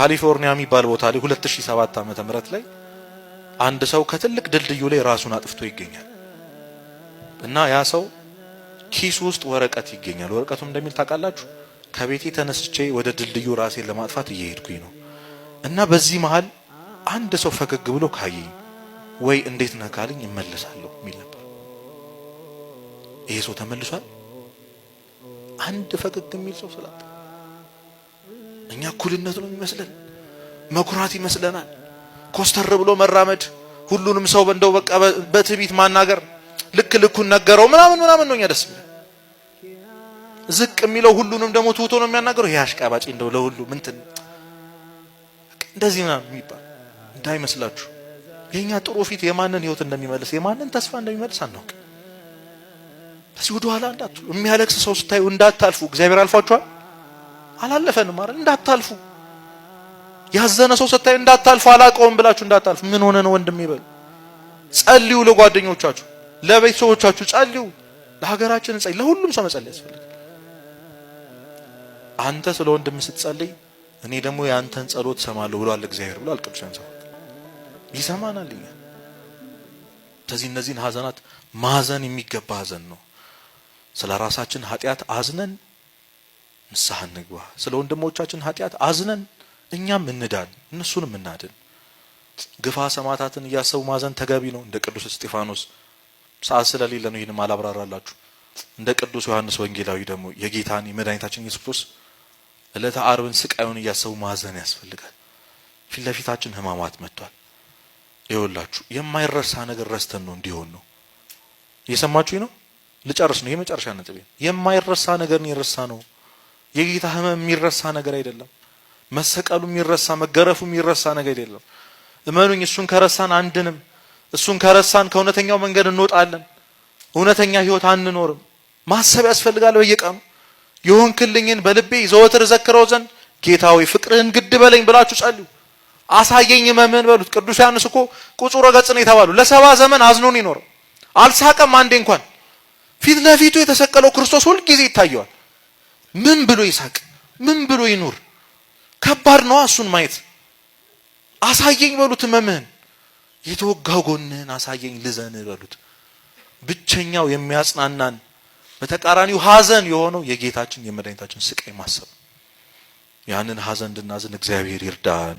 ካሊፎርኒያ የሚባል ቦታ ላይ 2007 ዓመተ ምህረት ላይ አንድ ሰው ከትልቅ ድልድዩ ላይ ራሱን አጥፍቶ ይገኛል እና ያ ሰው ኪስ ውስጥ ወረቀት ይገኛል። ወረቀቱም እንደሚል ታውቃላችሁ፣ ከቤቴ ተነስቼ ወደ ድልድዩ ራሴን ለማጥፋት እየሄድኩኝ ነው እና በዚህ መሃል አንድ ሰው ፈገግ ብሎ ካየኝ ወይ እንዴት ነህ ካለኝ እመለሳለሁ የሚል ነበር። ይሄ ሰው ተመልሷል። አንድ ፈገግ የሚል ሰው ስላጣ እኛ እኩልነት ነው የሚመስለን፣ መኩራት ይመስለናል፣ ኮስተር ብሎ መራመድ፣ ሁሉንም ሰው እንደው በቃ በትዕቢት ማናገር፣ ልክ ልኩን ነገረው ምናምን ነው እኛ ደስ የሚለው። ዝቅ የሚለው ሁሉንም ደግሞ ትውቶ ነው የሚያናገረው። ይሄ አሽቃባጭ እንደው ለሁሉ ምንትን እንደዚህ ምናምን የሚባል እንዳይመስላችሁ። የኛ ጥሩ ፊት የማንን ህይወት እንደሚመልስ የማንን ተስፋ እንደሚመልስ አናውቅ። በዚህ ወደ ኋላ እንዳትሉ። የሚያለቅስ ሰው ስታዩ እንዳታልፉ። እግዚአብሔር አልፏችኋል፣ አላለፈንም ማለት እንዳታልፉ። ያዘነ ሰው ስታዩ እንዳታልፉ፣ አላቀውም ብላችሁ እንዳታልፉ። ምን ሆነ ነው ወንድም ይበሉ። ጸልዩ፣ ለጓደኞቻችሁ ለቤተሰቦቻችሁ ጸልዩ፣ ለሀገራችን ጸልዩ። ለሁሉም ሰው መጸለይ ያስፈልጋል። አንተ ስለ ወንድም ስትጸልይ እኔ ደግሞ ያንተን ጸሎት ሰማለሁ ብሏል እግዚአብሔር ብሏል ቅዱሳን ሰው ይሰማናል። እኛ ስለዚህ እነዚህን ሀዘናት ማዘን የሚገባ ሀዘን ነው። ስለ ራሳችን ኃጢአት አዝነን ንስሐ እንግባ። ስለ ወንድሞቻችን ኃጢአት አዝነን እኛም እንዳን እነሱንም እናድን። ግፋ ሰማዕታትን እያሰቡ ማዘን ተገቢ ነው። እንደ ቅዱስ እስጢፋኖስ ሰዓት ስለሌለ ነው ይሄን ማላብራራላችሁ። እንደ ቅዱስ ዮሐንስ ወንጌላዊ ደግሞ የጌታን የመድኃኒታችን ኢየሱስ ክርስቶስ ዕለተ ዓርብን ስቃዩን እያሰቡ ማዘን ያስፈልጋል። ፊት ለፊታችን ሕማማት መጥቷል። ይኸውላችሁ የማይረሳ ነገር ረስተን ነው እንዲሆን ነው። እየሰማችሁኝ ነው? ልጨርስ ነው። የመጨረሻ ነጥቤ የማይረሳ ነገር ነው የረሳ ነው። የጌታ ሕመም የሚረሳ ነገር አይደለም። መሰቀሉ የሚረሳ መገረፉ የሚረሳ ነገር አይደለም። እመኑኝ፣ እሱን ከረሳን አንድንም። እሱን ከረሳን ከእውነተኛው መንገድ እንወጣለን። እውነተኛ ህይወት አንኖርም። ማሰብ ያስፈልጋል። በየቀኑ የሆንክልኝን በልቤ ዘወትር ዘክረው ዘንድ ጌታ ሆይ ፍቅርህን ግድ በለኝ ብላችሁ ጸልዩ። አሳየኝ መምን በሉት። ቅዱስ ዮሐንስ እኮ ቁጹረ ገጽ ነው የተባሉ ለ70 ዘመን አዝኖን ይኖር አልሳቀም። አንዴ እንኳን ፊት ለፊቱ የተሰቀለው ክርስቶስ ሁሉ ጊዜ ይታየዋል። ምን ብሎ ይሳቅ? ምን ብሎ ይኑር? ከባድ ነው እሱን ማየት። አሳየኝ በሉት መምህን፣ የተወጋው ጎንህን አሳየኝ ልዘን በሉት። ብቸኛው የሚያጽናናን በተቃራኒው ሀዘን የሆነው የጌታችን የመድኃኒታችን ስቃይ ማሰብ። ያንን ሀዘን እንድናዝን እግዚአብሔር ይርዳን።